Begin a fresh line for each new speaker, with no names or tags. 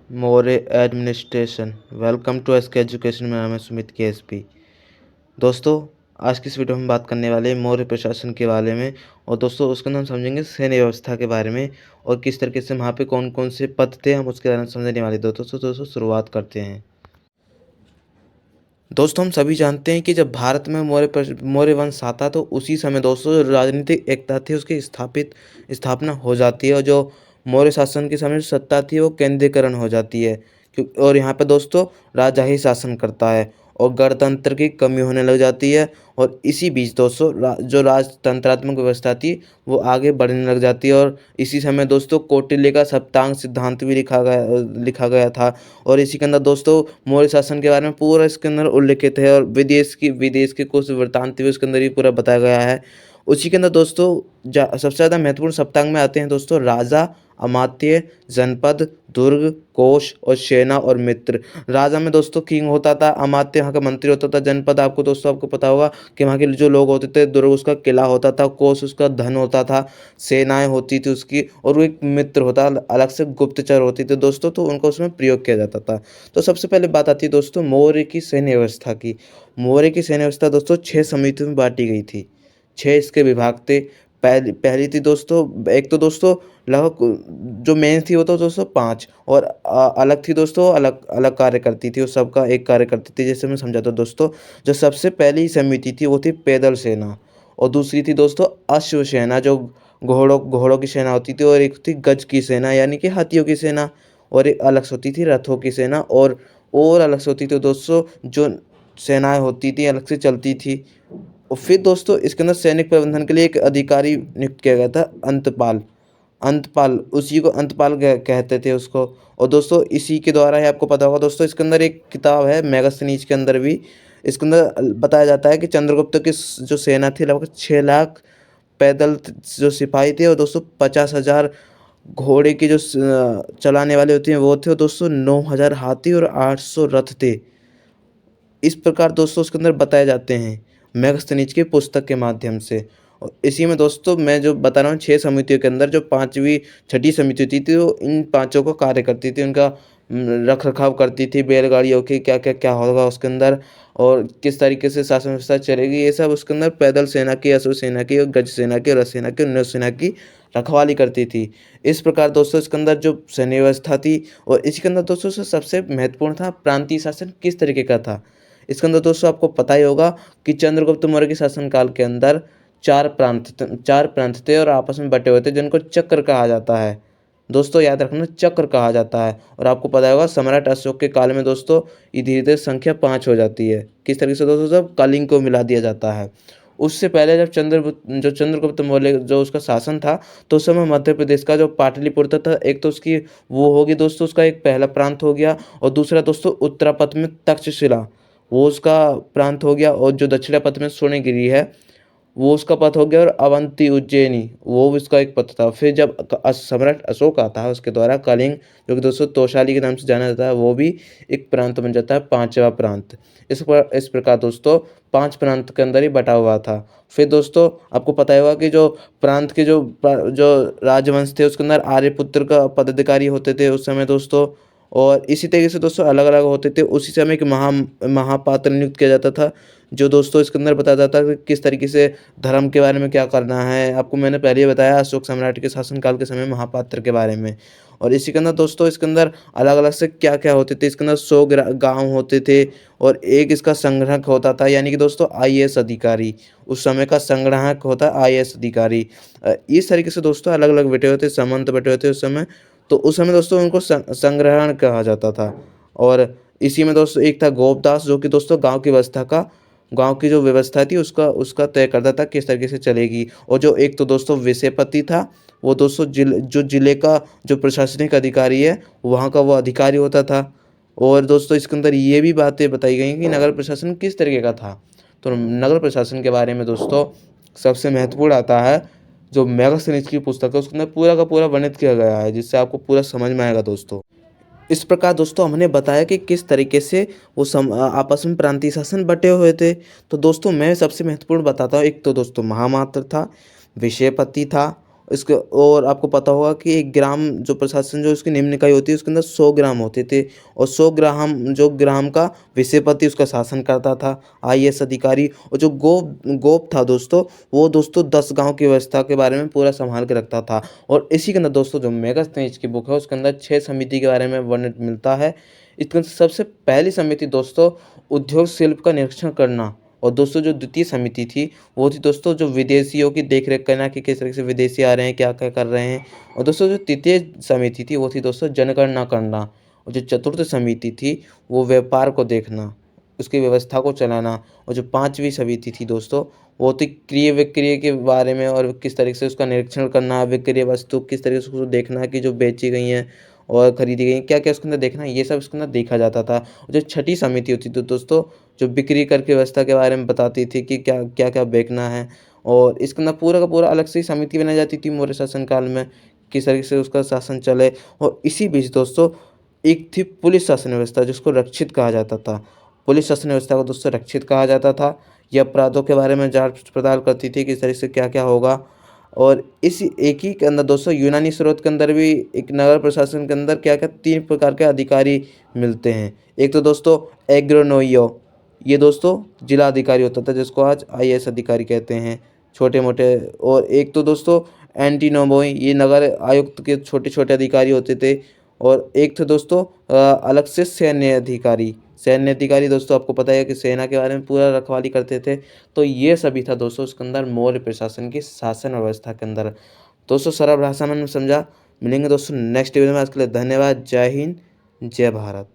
Maurya administration. Welcome to SK education. मेरा नाम है सुमित के। दोस्तों, आज की इस वीडियो में हम बात करने वाले हैं मौर्य प्रशासन के बारे में। और दोस्तों, उसके अंदर हम समझेंगे सैन्य व्यवस्था के बारे में और किस तरीके से वहाँ पे कौन कौन से पद थे, हम उसके बारे में समझने वाले। दोस्तों शुरुआत करते हैं। दोस्तों, हम सभी जानते हैं कि जब भारत में मौर्य वंश आता तो उसी समय दोस्तों जो राजनीतिक एकता थी उसकी स्थापना हो जाती है। और जो मौर्य शासन के समय जो सत्ता थी वो केंद्रीकरण हो जाती है। और यहाँ पे दोस्तों राजा ही शासन करता है और गणतंत्र की कमी होने लग जाती है। और इसी बीच दोस्तों जो राजतंत्रात्मक व्यवस्था थी वो आगे बढ़ने लग जाती है। और इसी समय दोस्तों कौटिल्य का सप्तांग सिद्धांत भी लिखा गया था। और इसी के अंदर दोस्तों मौर्य शासन के बारे में पूरा इसके अंदर उल्लेखित है। और विदेश के कुछ वृत्तांत भी उसके अंदर ही पूरा बताया गया है। उसी के अंदर दोस्तों सबसे ज़्यादा महत्वपूर्ण सप्तांग में आते हैं दोस्तों राजा, अमात्य, जनपद, दुर्ग, कोष और सेना और मित्र। राजा में दोस्तों किंग होता था, अमात्य यहाँ का मंत्री होता था, जनपद आपको पता होगा कि वहाँ के जो लोग होते थे, दुर्ग उसका किला होता था, कोष उसका धन होता था, सेनाएं होती थी उसकी, और वो एक मित्र होता अलग से, गुप्तचर होती थी दोस्तों, तो उनका उसमें प्रयोग किया जाता था। तो सबसे पहले बात आती है दोस्तों मौर्य की सैन्य व्यवस्था की। मौर्य की सैन्य व्यवस्था दोस्तों 6 समितियों में बांटी गई थी। 6 इसके विभाग थे। पहली पहली थी दोस्तों, एक तो दोस्तों लगभग जो मेन थी वो तो दोस्तों 5, और अलग थी दोस्तों, अलग अलग कार्य करती थी, वो सबका एक कार्य करती थी। जैसे मैं समझाता हूँ दोस्तों, जो सबसे पहली समिति थी वो थी पैदल सेना। और दूसरी थी दोस्तों अश्व सेना, जो घोड़ों की सेना होती थी। और एक थी गज की सेना यानी कि हाथियों की सेना। और एक अलग से होती थी रथों की सेना। और अलग से होती थी दोस्तों जो सेनाएं होती थी अलग से चलती थी। और फिर दोस्तों इसके अंदर सैनिक प्रबंधन के लिए एक अधिकारी नियुक्त किया गया था, अंतपाल। अंतपाल, उसी को अंतपाल कहते थे उसको। और दोस्तों इसी के द्वारा ही आपको पता होगा दोस्तों, इसके अंदर एक किताब है मेगास्थनीज के अंदर भी इसके अंदर बताया जाता है कि चंद्रगुप्त की जो सेना थी लगभग 6 लाख पैदल जो सिपाही थे, और दोस्तों 50,000 घोड़े की जो चलाने वाले होते हैं वो थे। और दोस्तों 9,000 हाथी और 800 रथ थे। इस प्रकार दोस्तों उसके अंदर बताए जाते हैं मेगास्थनीज की पुस्तक के माध्यम से। और इसी में दोस्तों मैं जो बता रहा हूँ 6 समितियों के अंदर जो पांचवी छठी समिति होती थी वो इन पांचों को कार्य करती थी, उनका रख रखाव करती थी, बैलगाड़ियों की क्या क्या क्या होगा उसके अंदर, और किस तरीके से शासन व्यवस्था चलेगी, ये सब उसके अंदर पैदल सेना की, अश्व सेना की, और गज सेना की, और रथ सेना की, और नौसेना की रखवाली करती थी। इस प्रकार दोस्तों इसके अंदर जो सैन्य व्यवस्था थी। और इसके अंदर दोस्तों सबसे महत्वपूर्ण था प्रांतीय शासन किस तरीके का था। इसके अंदर दोस्तों आपको पता ही होगा कि चंद्रगुप्त मौर्य के शासनकाल के अंदर 4 प्रांत थे और आपस में बटे हुए थे, जिनको चक्र कहा जाता है। दोस्तों याद रखना, चक्र कहा जाता है। और आपको पता होगा सम्राट अशोक के काल में दोस्तों ये धीरे धीरे संख्या 5 हो जाती है। किस तरीके से दोस्तों, जब कलिंग को मिला दिया जाता है। उससे पहले जब चंद्रगुप्त मौर्य जो उसका शासन था, तो उस समय मध्य प्रदेश का जो पाटलिपुत्र था, एक तो उसकी वो होगी दोस्तों, उसका एक पहला प्रांत हो गया। और दूसरा दोस्तों उत्तरापथ में तक्षशिला, वो उसका प्रांत हो गया। और जो दक्षिणा पथ में सोनेगिरी है वो उसका पथ हो गया। और अवंती उज्जैनी वो भी उसका एक पथ था। फिर जब सम्राट अशोक आता है उसके द्वारा कलिंग, जो कि दोस्तों तोशाली के नाम से जाना जाता है, वो भी एक प्रांत बन जाता है, 5वां प्रांत। इस प्रकार दोस्तों 5 प्रांत के अंदर ही बटा हुआ था। फिर दोस्तों आपको पता ही होगा कि जो प्रांत के जो राजवंश थे उसके अंदर आर्यपुत्र का पदाधिकारी होते थे उस समय दोस्तों। और इसी तरीके से दोस्तों अलग अलग होते थे। उसी समय एक महापात्र नियुक्त किया जाता था, जो दोस्तों इसके अंदर बताया जाता है कि किस तरीके से धर्म के बारे में क्या करना है। आपको मैंने पहले ही बताया अशोक सम्राट के शासनकाल के समय महापात्र के बारे में। और इसी के अंदर दोस्तों इसके अंदर अलग अलग से क्या क्या होते थे, इसके अंदर 100 गाँव होते थे। और एक इसका संग्रहक होता था, यानी कि दोस्तों आईएएस अधिकारी। उस समय का संग्राहक होता है आईएएस अधिकारी। इस तरीके से दोस्तों अलग अलग बैठे हुए थे, सामंत बैठे हुए थे उस समय। तो उस समय दोस्तों उनको संग्रहण कहा जाता था। और इसी में दोस्तों एक था गोपदास, जो कि दोस्तों गांव की जो व्यवस्था थी उसका उसका तय करता था किस तरीके से चलेगी। और जो एक तो दोस्तों विषयपति था, वो दोस्तों जिले का जो प्रशासनिक अधिकारी है वहाँ का वो अधिकारी होता था। और दोस्तों इसके अंदर ये भी बातें बताई गई कि नगर प्रशासन किस तरीके का था। तो नगर प्रशासन के बारे में दोस्तों सबसे महत्वपूर्ण आता है जो मेगास्थनीज की पुस्तक है, उसके अंदर पूरा का पूरा वर्णित किया गया है, जिससे आपको पूरा समझ में आएगा दोस्तों। इस प्रकार दोस्तों हमने बताया कि किस तरीके से वो आपस में प्रांतीय शासन बटे हुए थे। तो दोस्तों मैं सबसे महत्वपूर्ण बताता हूँ। एक तो दोस्तों महामात्र था, विषयपति था, इसके और आपको पता होगा कि एक ग्राम जो प्रशासन जो उसकी निम्न इकाई होती है उसके अंदर 100 ग्राम होते थे और 100 ग्राम जो ग्राम का विषयपति उसका शासन करता था, आईएएस अधिकारी। और जो गोप था दोस्तों, वो दोस्तों 10 गाँव की व्यवस्था के बारे में पूरा सँभाल के रखता था। और इसी के अंदर दोस्तों जो मेगास्थनीज की बुक है उसके अंदर 6 समिति के बारे में वर्णन मिलता है। इसके अंदर सबसे पहली समिति दोस्तों उद्योग शिल्प का निरीक्षण करना, और दोस्तों जो द्वितीय समिति थी वो थी दोस्तों जो विदेशियों की देख-रेख करना कि किस तरह से विदेशी आ रहे हैं, क्या-क्या कर रहे हैं। और दोस्तों जो तृतीय समिति थी वो थी दोस्तों जनगणना करना, और जो चतुर्थ समिति थी वो व्यापार को देखना, उसकी व्यवस्था को चलाना। और जो 5वीं समिति थी दोस्तों वो थी क्रय-विक्रय के बारे में और किस तरह से उसका निरीक्षण करना, विक्रय वस्तु किस तरीके से उसको देखना कि जो बेची गई हैं और खरीदी गई हैं, क्या-क्या उसके अंदर देखना है, ये सब उसके अंदर देखा जाता था। और जो छठी समिति होती थी दोस्तों जो बिक्री कर की व्यवस्था के बारे में बताती थी कि क्या-क्या बेचना है, और इसके अंदर पूरा का पूरा अलग से ही समिति बनाई जाती थी मौर्य शासन काल में, किस तरीके से उसका शासन चले। और इसी बीच दोस्तों एक थी पुलिस शासन व्यवस्था जिसको रक्षित कहा जाता था। पुलिस शासन व्यवस्था को दोस्तों रक्षित कहा जाता था। ये अपराधों के बारे में जाँच-पड़ताल करती थी, किस तरह से क्या-क्या होगा। और इस एक ही के अंदर दोस्तों यूनानी स्रोत के अंदर भी एक नगर प्रशासन के अंदर क्या-क्या 3 प्रकार के अधिकारी मिलते हैं। एक तो दोस्तों एग्रोनोइयो, ये दोस्तों जिला अधिकारी होता था जिसको आज आईएएस अधिकारी कहते हैं, छोटे-मोटे। और एक तो दोस्तों एंटीनोमोई, ये नगर आयुक्त के छोटे-छोटे अधिकारी होते थे। और एक थे दोस्तों अलग से सैन्य अधिकारी। सैन्य अधिकारी दोस्तों आपको पता है कि सेना के बारे में पूरा रखवाली करते थे। तो ये सभी था दोस्तों उसके अंदर मौर्य प्रशासन की शासन व्यवस्था के अंदर। दोस्तों सरल भाषा में समझा। मिलेंगे दोस्तों नेक्स्ट वीडियो में। आज के लिए धन्यवाद। जय हिंद, जय भारत।